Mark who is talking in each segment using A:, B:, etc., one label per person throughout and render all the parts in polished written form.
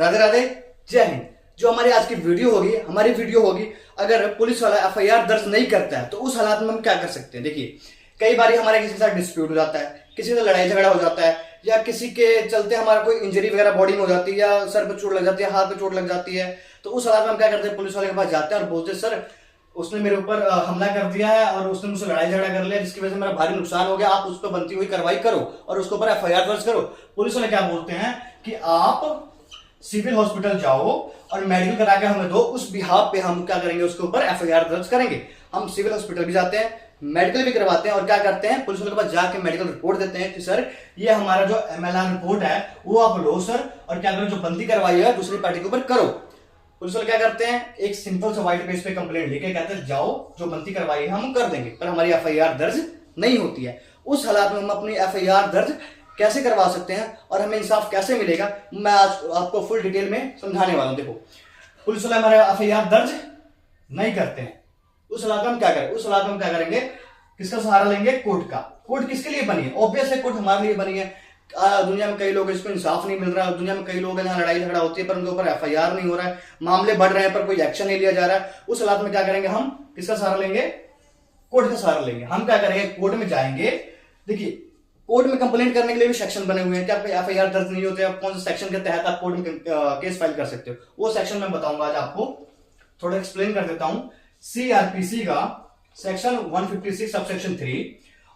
A: राधे राधे, जय हिंद। जो हमारी आज की वीडियो होगी, अगर पुलिस वाला एफआईआर दर्ज नहीं करता है तो उस हालात में हम क्या कर सकते हैं। देखिए, कई बार हमारे किसी के साथ डिस्प्यूट हो जाता है, किसी से लड़ाई झगड़ा हो जाता है, या किसी के चलते हमारा कोई इंजरी वगैरह बॉडी में हो जाती है, या सर पे चोट लग जाती है, हाथ पे चोट लग जाती है। तो उस हालात में हम क्या करते हैं, पुलिस वाले के पास जाते हैं और बोलते हैं सर उसने मेरे ऊपर हमला कर दिया है और उसने मुझसे लड़ाई झगड़ा कर लिया, जिसकी वजह से मेरा भारी नुकसान हो गया, आप उस पर बनती हुई कार्रवाई करो और उसके ऊपर एफआईआर दर्ज करो। पुलिस वाले क्या बोलते हैं कि आप सिविल हॉस्पिटल जाओ और मेडिकल करा के हमें दो, उस बिहाफ पे हम क्या करेंगे, उसके ऊपर एफआईआर दर्ज करेंगे। हम सिविल हॉस्पिटल भी जाते हैं, मेडिकल भी करवाते हैं और क्या करते हैं, पुलिस वाले के पास जाके मेडिकल रिपोर्ट देते हैं कि सर ये हमारा जो एमएलआर रिपोर्ट है वो आप लो सर, और क्या करो जो बंदी करवाई है दूसरी पार्टी के ऊपर करो। पुलिस वाले क्या करते हैं, एक सिंपल सा व्हाइट पेज पे कंप्लेंट लिखे कहते हैं जाओ जो बंदी करवाई है हम कर देंगे, पर हमारी एफआईआर दर्ज नहीं होती है। उस हालात में हम अपनी एफआईआर दर्ज कैसे करवा सकते हैं और हमें इंसाफ कैसे मिलेगा, मैं आज आपको फुल डिटेल में समझाने वाला हूं। देखो, पुलिस वाले हमारे एफआईआर दर्ज नहीं करते हैं, उस हालात में हम क्या करें, उस हालात में हम क्या करेंगे, किसका सहारा लेंगे, कोर्ट का। कोर्ट किसके लिए बनी है, ऑब्वियस है कोर्ट हमारे लिए बनी है। दुनिया में कई लोग इसको इंसाफ नहीं मिल रहा है, दुनिया में कई लोग जहां लड़ाई झगड़ा होती है पर उनके ऊपर एफआईआर नहीं हो रहा है, मामले बढ़ रहे हैं पर कोई एक्शन नहीं लिया जा रहा है। उस हालात में क्या करेंगे, हम किसका सहारा लेंगे, कोर्ट का सहारा लेंगे। हम क्या करेंगे, कोर्ट में जाएंगे। देखिए, कोर्ट में कंप्लेंट करने के लिए भी सेक्शन बने हुए हैं कि आपके एफआईआर दर्ज नहीं होते, आप कौन से सेक्शन के तहत आप कोर्ट में केस फाइल कर सकते हो, वो सेक्शन मैं बताऊंगा आज आपको, थोड़ा एक्सप्लेन कर देता हूं। सीआरपीसी का सेक्शन 156 सबसेक्शन 3,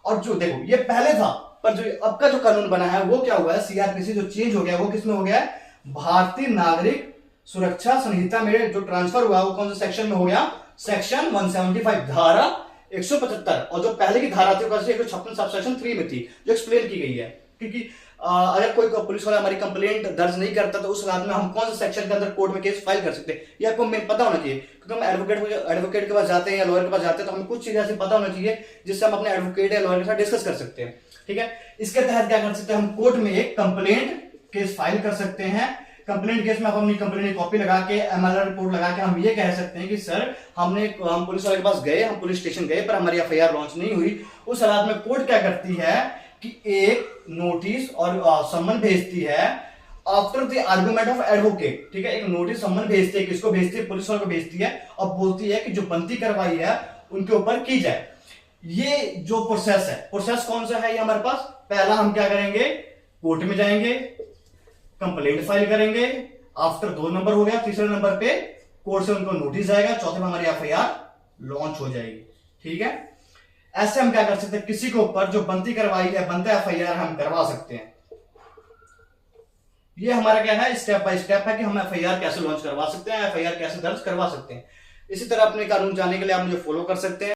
A: और जो देखो ये पहले था पर जो अब का जो कानून बना है वो क्या हुआ है, सीआरपीसी जो चेंज हो गया वो किसमें हो गया है, भारतीय नागरिक सुरक्षा संहिता में जो ट्रांसफर हुआ वो कौन से सेक्शन में हो गया, सेक्शन 175 धारा 175, और जो पहले की धारा थी वो 156 सबसेक्शन 3 में थी, जो एक्सप्लेन की गई है। क्योंकि अगर कोई पुलिस वाला हमारी कंप्लेंट दर्ज नहीं करता तो उस हालत में हम कौन से सेक्शन के अंदर कोर्ट में केस फाइल कर सकते हैं, ये आपको पता होना चाहिए। क्योंकि हम एडवोकेट के पास जाते हैं या लॉयर के पास जाते हैं तो हमें कुछ चीजें ऐसी पता होना चाहिए जिससे हम अपने एडवोकेट या लॉयर के साथ डिस्कस कर सकते हैं। ठीक है, इसके तहत क्या कर सकते हैं, हम कोर्ट में एक कंप्लेंट केस फाइल कर सकते हैं। कंप्लेंट केस में आप अपनी कंप्लेंट की कॉपी लगा के, एमएलआर रिपोर्ट लगा के हम ये कह सकते हैं कि सर हम पुलिस वाले के पास गए, हम पुलिस स्टेशन गए पर हमारी एफआईआर लॉन्च नहीं हुई। उस हालात में कोर्ट क्या करती है कि एक नोटिस और सम्मन भेजती है after the argument of advocate. ठीक है, एक नोटिस सम्मन भेजती है, किसको भेजती है, पुलिस वाले को भेजती है, और बोलती है कि जो बनती कार्रवाई है उनके ऊपर की जाए। ये जो प्रोसेस है, प्रोसेस कौन सा है ये हमारे पास, पहला हम क्या करेंगे, कोर्ट में जाएंगे, कंप्लेंट फाइल करेंगे, आफ्टर 2 नंबर हो गया, तीसरे नंबर पे कोर्ट से उनको नोटिस आएगा, चौथे में हमारी एफआईआर लॉन्च हो जाएगी। ठीक है, ऐसे हम क्या कर सकते हैं, किसी के ऊपर जो बनती कार्रवाई है, बनता एफआईआर हम करवा सकते हैं। ये हमारा क्या है, स्टेप बाय स्टेप है कि हम एफआईआर कैसे लॉन्च करवा सकते हैं, एफआईआर कैसे दर्ज करवा सकते हैं। इसी तरह अपने कानून जानने के लिए आप मुझे फॉलो कर सकते हैं।